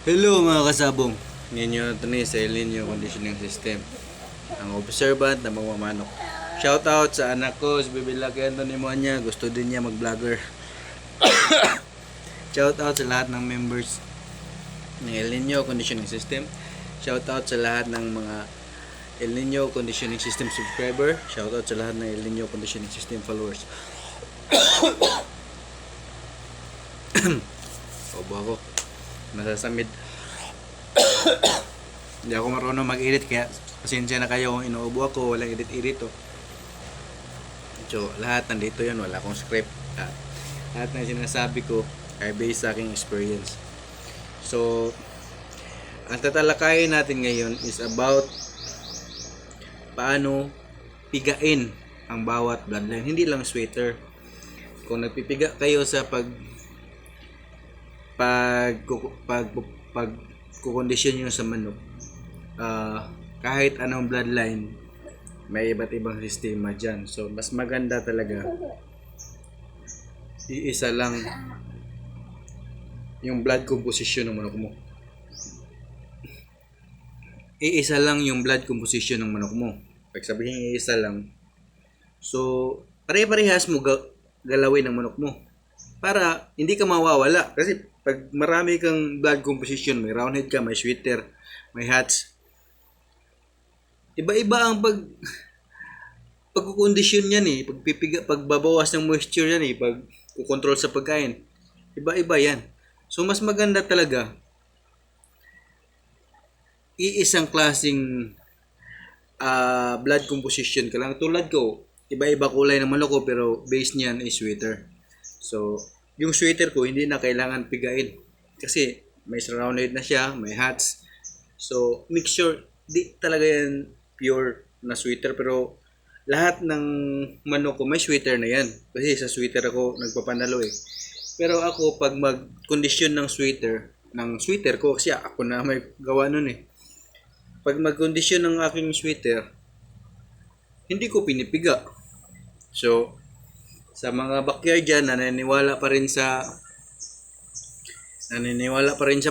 Hello mga kasabong. Ninyo ito ni sa El Nino Conditioning System. Ang observant na magmamanok. Shout out sa anak ko, si Bibi Lucky Anthony Moanya. Gusto din niya mag-vlogger. Shout out sa lahat ng members ng El Nino Conditioning System. Shout out sa lahat ng mga El Nino Conditioning System subscriber. Shout out sa lahat ng El Nino Conditioning System followers. Obo ako. Nasasamid. Hindi ako marunong mag-edit kaya pasensya na kayo kung inuubo ako, walang edit-edit to. So, lahat nandito yan, wala akong script. Lahat na sinasabi ko ay based sa aking experience. So, ang tatalakayin natin ngayon is about paano pigain ang bawat bloodline, hindi lang sweater. Kung nagpipiga kayo sa kukondisyon nyo sa manok, kahit anong bloodline, may iba't ibang sistema dyan. So, mas maganda talaga iisa lang yung blood composition ng manok mo. Iisa lang yung blood composition ng manok mo. Pag sabihin iisa lang, so, pare-parehas mo galawin ng manok mo para hindi ka mawawala. Kasi pag marami kang blood composition, may roundhead ka, may sweater, may hats, iba-iba ang pagkukondisyon yan eh. Pagbabawas ng moisture yan eh. Pagkukontrol sa pagkain. Iba-iba yan. So, mas maganda talaga iisang klaseng blood composition ka lang. Tulad ko, iba-iba kulay ng manok ko pero base niyan is sweater. So, yung sweater ko hindi na kailangan pigain kasi may surrounded na siya, may hats. So, make sure di talaga yan pure na sweater pero lahat ng manok ko may sweater na yan kasi sa sweater ako nagpapanalo eh. Pero ako pag mag-condition ng sweater ko kasi ako na may gawa nun eh. Pag mag-condition ng aking sweater, hindi ko pinipiga. So, sa mga backyard dyan, naniniwala pa rin sa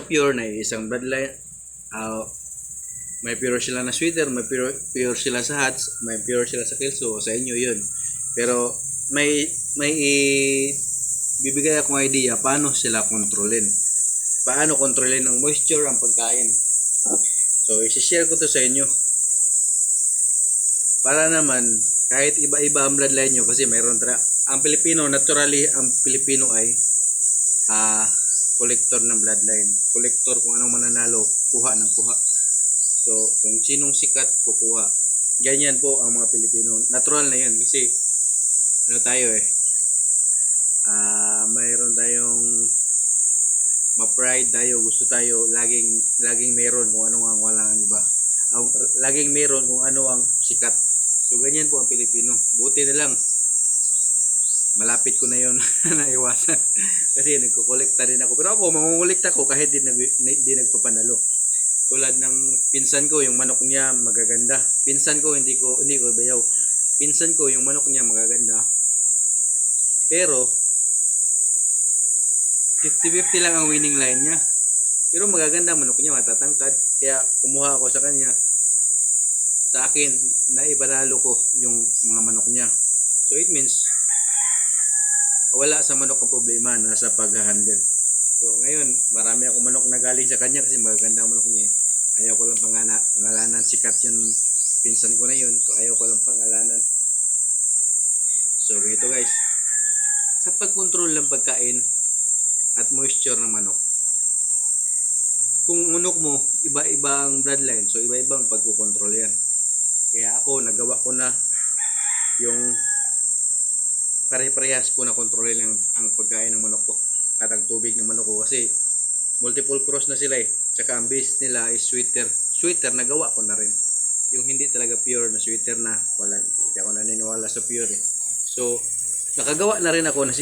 pure na isang bloodline. May pure sila na sweater, may pure sila sa hats, may pure sila sa kelso, sa inyo yun. Pero may bibigay akong idea paano sila kontrolin. Paano kontrolin ng moisture ang pagkain. So, isi-share ko to sa inyo. Para naman, kahit iba-iba ang bloodline nyo, kasi mayroon ang Pilipino, naturally, ang Pilipino ay collector ng bloodline. Collector kung anong mananalo, kuha ng kuha. So, kung sinong sikat, kukuha. Ganyan po ang mga Pilipino. Natural na yan kasi ano tayo eh. Mayroon tayong ma-pride tayo, gusto tayo laging meron kung ano ang wala ang iba. Laging meron kung ano ang sikat. So, ganyan po ang Pilipino. Buti na lang. Malapit ko na yon naiwasan. Kasi nagkukolekta din ako. Pero ako, mangungulekta ko kahit di nagpapanalo. Tulad ng pinsan ko, yung manok niya magaganda. Pinsan ko, hindi ko bayaw. Pinsan ko, yung manok niya magaganda. Pero, 50-50 lang ang winning line niya. Pero magaganda manok niya, matatangkad. Kaya kumuha ako sa kanya. Sa akin, naipanalo ko yung mga manok niya. So it means, wala sa manok ang problema, nasa pag-handle. So ngayon, marami akong manok na galing sa kanya kasi magaganda ang manok niya eh. Ayaw ko lang pangalanan, sikat yung pinsan ko na yun. So ayaw ko lang pangalanan. So ganito guys, sa pag-control ng pagkain at moisture ng manok, kung manok mo, iba-iba ang bloodline, so iba-ibang pagkukontrol yan. Kaya ako, nagawa ko na yung pare-parehas ko na kontrolin ang pagkain ng manok ko at ang tubig ng manok ko kasi multiple cross na sila eh. Tsaka ang base nila is sweater. Sweater, nagawa ko na rin. Yung hindi talaga pure na sweater na wala. Hindi ako naniniwala sa pure eh. So, nakagawa na rin ako ng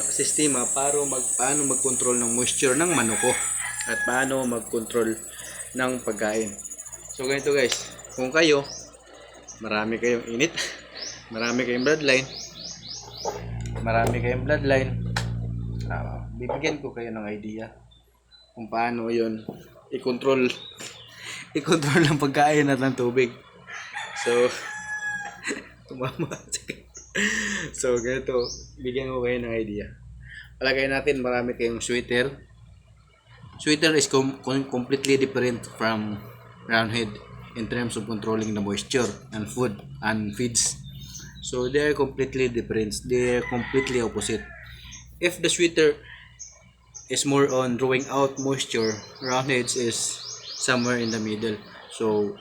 sistema para paano mag-control ng moisture ng manok ko at paano mag-control ng pagkain. So, ganito guys. Kung kayo, marami kayong init, marami kayong bloodline, bibigyan ko kayo ng idea kung paano yun i-control i-control ng pagkain at ng tubig. So, tumama. So, ganito, bigyan ko kayo ng idea. Palagay natin marami kayong sweater. Sweater is completely different from roundhead in terms of controlling the moisture and food and feeds. So, they are completely different. They are completely opposite. If the sweater is more on drawing out moisture, roundheads is somewhere in the middle. So,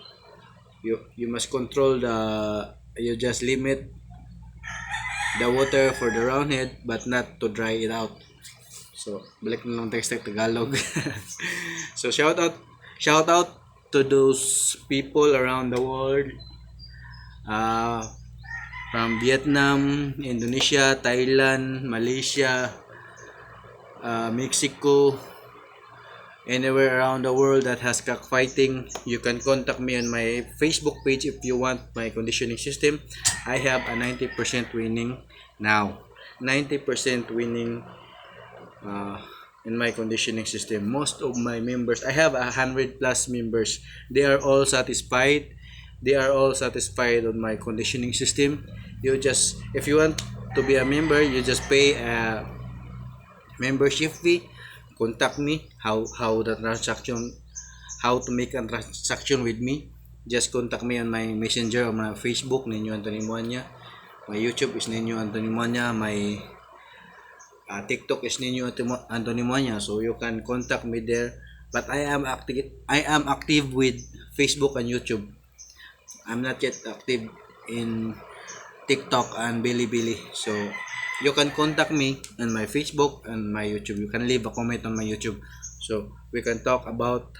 you must control you just limit the water for the roundhead but not to dry it out. So, balik na lang text Tagalog. So, shout out to those people around the world, from Vietnam, Indonesia, Thailand, Malaysia, Mexico, anywhere around the world that has cockfighting. You can contact me on my Facebook page if you want my conditioning system. I have a 90% winning now. 90% winning in my conditioning system. Most of my members, I have 100 plus members. They are all satisfied. They are all satisfied on my conditioning system. If you want to be a member, you just pay a membership fee. Contact me how to make a transaction with me. Just contact me on my messenger or my Facebook, Ninyo Anthony Moanya. My YouTube is Ninyo Anthony Moanya. My TikTok is Ninyo Anthony Moanya. So you can contact me there. But I am active with Facebook and YouTube. I'm not yet active in TikTok and Bilibili. So you can contact me on my Facebook and my YouTube. You can leave a comment on my YouTube. So we can talk about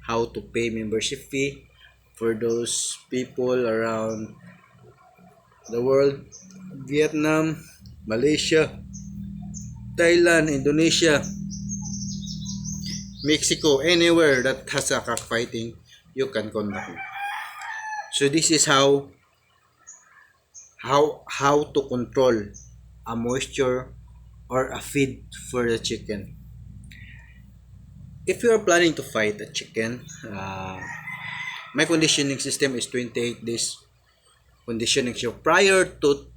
how to pay membership fee for those people around the world. Vietnam, Malaysia, Thailand, Indonesia, Mexico, anywhere that has a cockfighting, you can contact me. So this is how to control a moisture or a feed for the chicken. If you are planning to fight a chicken, my conditioning system is 28 days conditioning. So prior to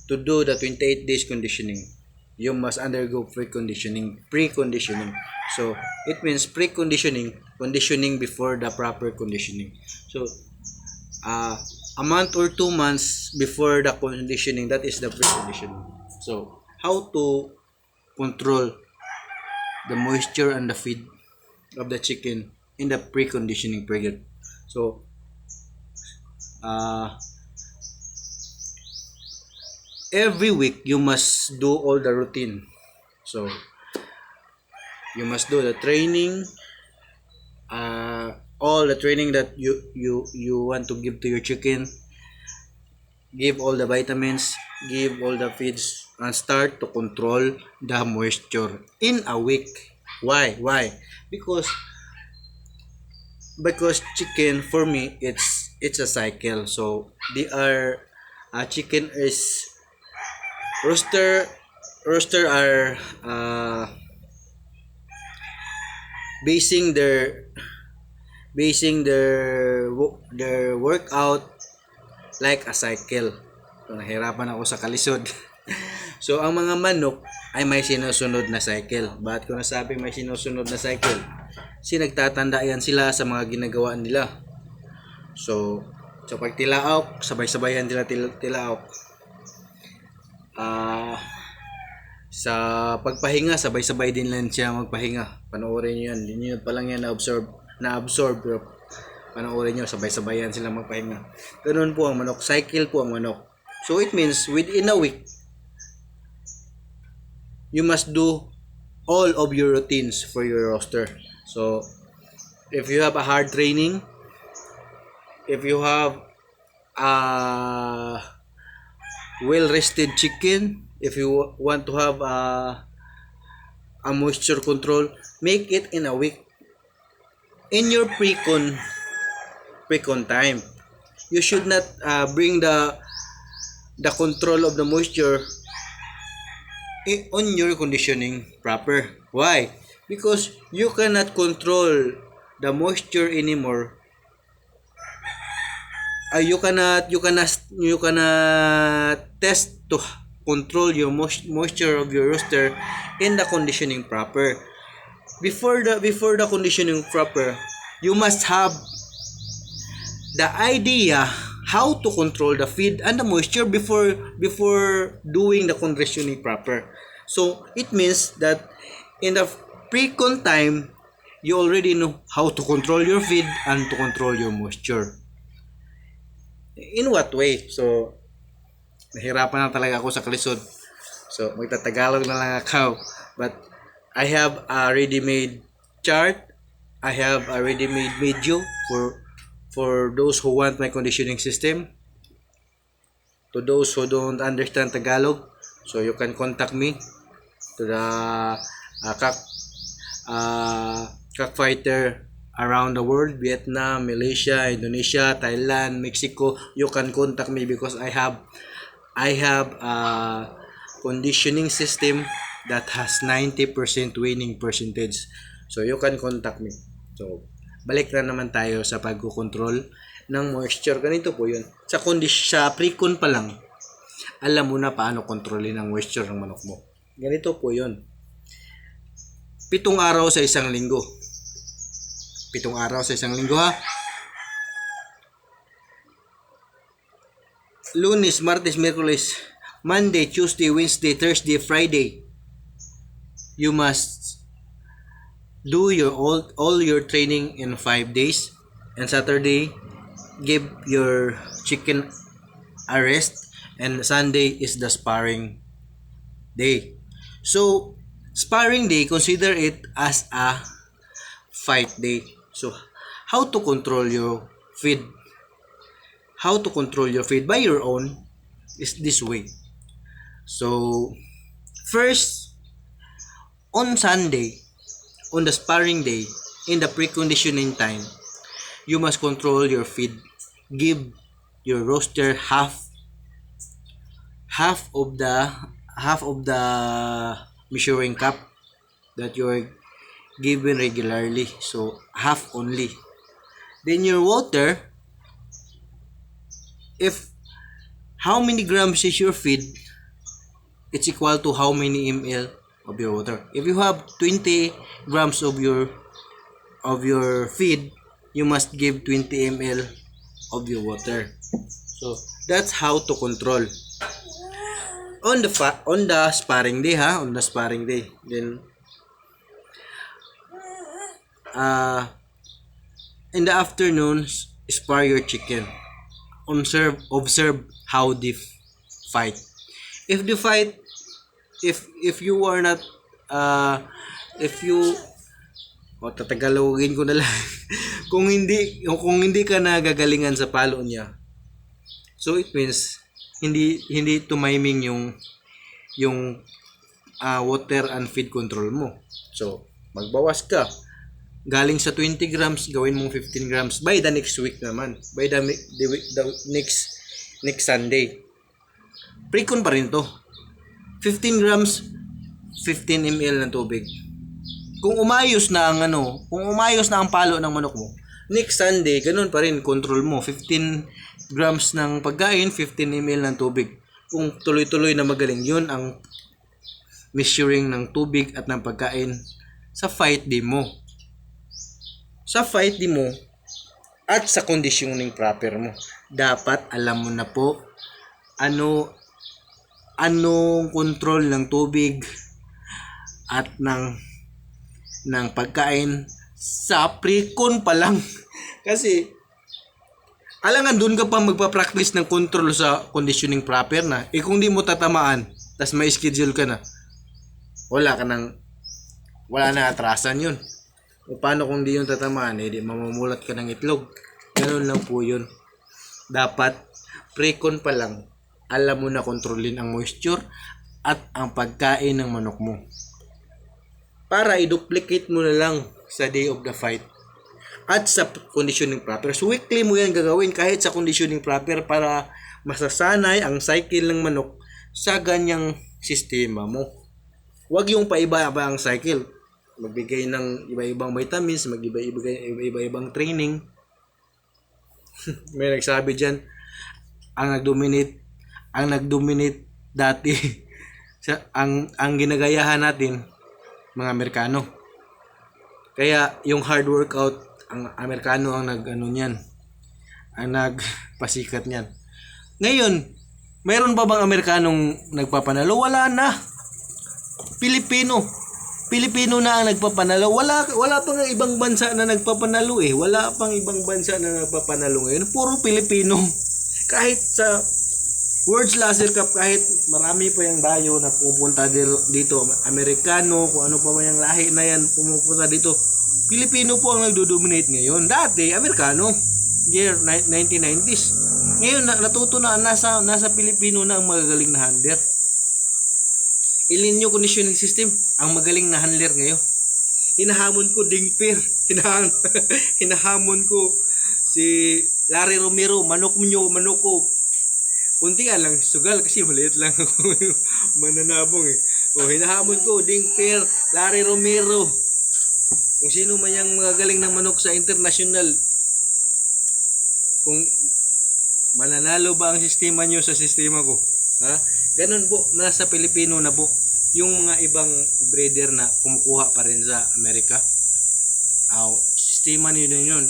do the 28 days conditioning, you must undergo preconditioning. So it means conditioning before the proper conditioning. So a month or 2 months before the conditioning, that is the preconditioning. So how to control the moisture and the feed of the chicken in the preconditioning period. So every week you must do all the routine. So you must do the training, all the training that you want to give to your chicken. Give all the vitamins, give all the feeds, and start to control the moisture in a week. Why? Because chicken, for me, it's a cycle. So chicken is rooster are basing their workout like a cycle. So, nahirapan ako sa kalisod. So ang mga manok ay may sinusunod na cycle. Bakit ko nasabi may sinusunod na cycle? Kasi nagtatanda yan sila sa mga ginagawa nila. So sa pagtilaok, sabay-sabayan nila tilaok. Sa pagpahinga, sabay-sabay din lang siya magpahinga. Panoorin niyo yan. Hindi niyo pa lang yan na-absorb. Panoorin niyo, sabay-sabayan sila magpahinga. Ganoon po ang manok. Cycle po ang manok. So it means within a week, you must do all of your routines for your roster. So if you have a hard training, if you have a well-rested chicken, if you want to have a moisture control, make it in a week. In your pre-con time, you should not bring the control of the moisture on your conditioning proper. Why? Because you cannot control the moisture anymore. You cannot test to control your moisture of your roaster in the conditioning proper. Before the conditioning proper, you must have the idea how to control the feed and the moisture before doing the conditioning proper. So it means that in the pre-con time, you already know how to control your feed and to control your moisture. In what way? So nahirapan na talaga ako sa kalisod. So magtatagalog na lang ako. But I have a ready-made chart. I have a ready-made video for those who want my conditioning system. To those who don't understand Tagalog, so you can contact me to the cockfighter around the world, Vietnam, Malaysia, Indonesia, Thailand, Mexico. You can contact me because I have a conditioning system that has 90% winning percentage. So you can contact me. So balik na naman tayo sa pagko-control ng moisture. Ganito po yun. Sa pre-con pa lang, alam mo na paano kontrolin ang moisture ng manok mo. Ganito po yun. 7 araw sa isang linggo. 7 araw sa isang linggo, ha? Lunes, Martes, Miyerkules, Monday, Tuesday, Wednesday, Thursday, Friday. You must do all your training in 5 days, and Saturday give your chicken a rest, and Sunday is the sparring day. So sparring day, consider it as a fight day. So how to control your feed by your own is this way. So first, on Sunday, on the sparring day, in the preconditioning time, you must control your feed. Give your roaster half of the measuring cup that you are given regularly. So half only. Then your water, if how many grams is your feed, it's equal to how many ml of your water. If you have 20 grams of your feed, you must give 20 ml of your water. So that's how to control. On the sparring day, on the sparring day, then in the afternoon, spar your chicken. Observe how they fight. If you are not tatagalogin ko na lang. kung hindi ka nagagalingan sa palo niya, so it means hindi tumiming yung water and feed control mo. So magbawas ka. Galing sa 20 grams, gawin mong 15 grams by the next week naman. By the next Sunday. Pre-con pa rin to. 15 grams, 15 ml ng tubig. Kung umayos na ang palo ng manok mo, next Sunday, ganun pa rin, control mo. 15 grams ng pagkain, 15 ml ng tubig. Kung tuloy-tuloy na magaling, yun ang measuring ng tubig at ng pagkain sa fight day mo. Sa fight day mo at sa conditioning proper mo. Dapat alam mo na po anong control ng tubig at ng pagkain sa pre-con pa lang. Kasi alangan doon ka pa magpa-practice ng control sa conditioning proper na. Kung di mo tatamaan, tas may schedule ka na, wala na atrasan yun. O paano kung di yung tatamaan, di mamumulat ka ng itlog. Ganun lang po yun. Dapat pre-con pa lang, alam mo na kontrolin ang moisture at ang pagkain ng manok mo. Para i-duplicate mo na lang sa day of the fight at sa conditioning proper. So weekly mo yan gagawin kahit sa conditioning proper para masasanay ang cycle ng manok sa ganyang sistema mo. Huwag yung paiba-iba ang cycle. Magbigay ng iba-ibang vitamins, iba-ibang training. May nagsabi diyan, ang nagdominate dati ang ginagayahan natin mga Amerikano. Kaya yung hard workout, ang Amerikano ang niyan, ang nagpasikat niyan. Ngayon, mayroon pa bang Amerikanong nagpapanalo? Wala na. Pilipino na ang nagpapanalo. Wala pang ibang bansa na nagpapanalo eh. Wala pang ibang bansa na nagpapanalo ngayon. Puro Pilipino. Kahit sa World Laser Cup, kahit marami pa yung dayo na pupunta dito, Amerikano, kung ano pa man yung lahi na yan pumupunta dito, Pilipino po ang nagdo-dominate ngayon. Dati, Amerikano, year 1990s. Ngayon, natuto na, nasa Pilipino na ang magagaling na handler. El Nino conditioning system, ang magaling na handler ngayon. Hinahamon ko Ding Pier, hinahamon ko si Larry Romero, manok ko. Kunti lang, sugal kasi maliit lang ako mananabong eh. O, hinahamon ko Ding Pier, Larry Romero. Kung sino man yung magagaling na manok sa international, kung mananalo ba ang sistema nyo sa sistema ko? Ha? Ganun po, nasa Pilipino na po. Yung mga ibang breeder na kumukuha pa rin sa Amerika. Sistema nyo din yun.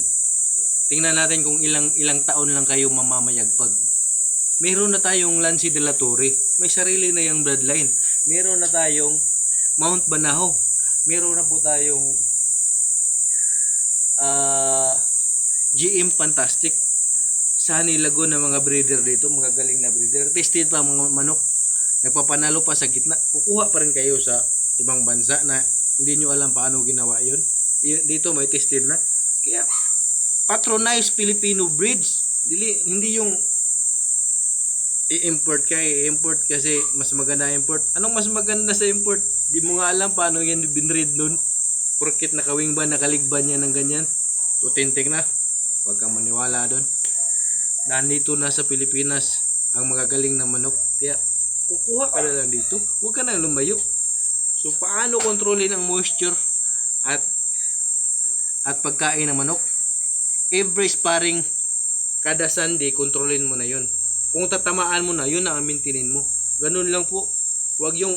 Tingnan natin kung ilang taon lang kayo mamamayagpag. Meron na tayong Lancy de la Torre. May sarili na yung bloodline. Meron na tayong Mount Banahaw. Meron na po tayong GM Fantastic. Sunny Lagoon na mga breeder dito, mga galing na breeder. Tested pa mga manok. Nagpapanalo pa sa gitna. Kukuha pa rin kayo sa ibang bansa na hindi nyo alam paano ginawa yun. Dito may tested na. Kaya patronize Filipino breeds. Hindi yung i-import i-import kasi mas maganda import. Anong mas maganda sa import? Di mo nga alam paano yan binread nun. Porkit nakawing ba, nakaligban yan ng ganyan. Authentic na. Huwag kang maniwala doon. Nandito na sa Pilipinas ang magagaling na manok. Kaya kukuha ka na lang dito. Huwag ka nang lumayo. So paano kontrolin ang moisture at pagkain ng manok? Every sparring, kada Sunday, kontrolin mo na yun. Kung tatamaan mo na, yun ang amintinin mo. Ganun lang po. Huwag yung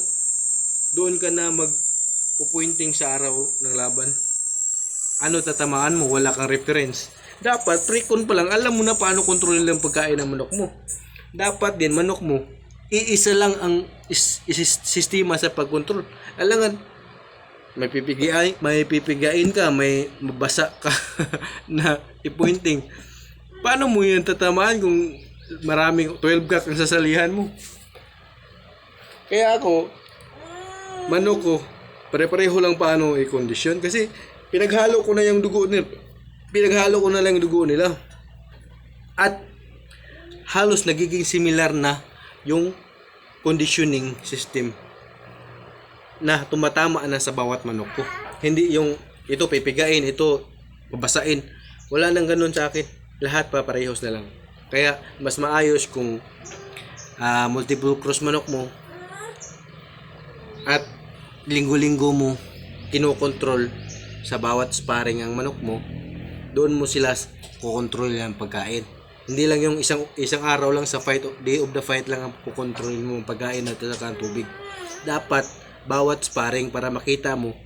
doon ka na magpupointing sa araw ng laban. Ano tatamaan mo? Wala kang reference. Dapat, pre-con pa lang, alam mo na paano kontrolin ang pagkain ng manok mo. Dapat din, manok mo, iisa lang ang sistema sa pagkontrol. Alangan, may pipigain ka, may mabasa ka na i-pointing. Paano mo yan tatamaan kung maraming 12 ka ang sasalihan mo? Kaya ako, manok ko, pare-pareho lang paano i-condition kasi pinaghalo ko na yung dugo nila. Pinaghalo ko na lang yung dugo nila. At halos nagiging similar na yung conditioning system na tumatama na sa bawat manok ko. Hindi yung ito pipigain, ito babasain. Wala nang ganun sa akin. Lahat pa parehos na lang. Kaya mas maayos kung multiple cross manok mo at linggo-linggo mo kinokontrol sa bawat sparring ang manok mo. Doon mo sila kukontrol ang pagkain. Hindi lang yung isang araw lang sa fight, day of the fight lang ang kukontrol mo ang pagkain at saka ang tubig. Dapat bawat sparring para makita mo,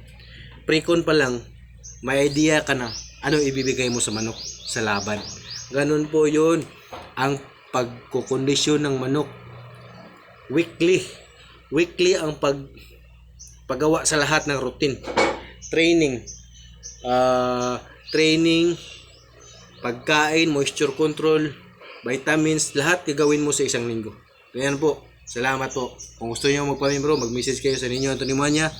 pre-con pa lang, may idea ka na anong ibibigay mo sa manok sa laban. Ganun po yun ang pagkukondisyon ng manok. Weekly ang paggawa sa lahat ng routine. Training, pagkain, moisture control, vitamins, lahat gagawin mo sa isang linggo. Ayan po. Salamat po. Kung gusto niyo magpamembro, mag-message kayo sa Nino Antonio Mania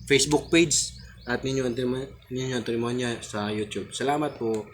Facebook page at Nino Antonio Mania sa YouTube. Salamat po.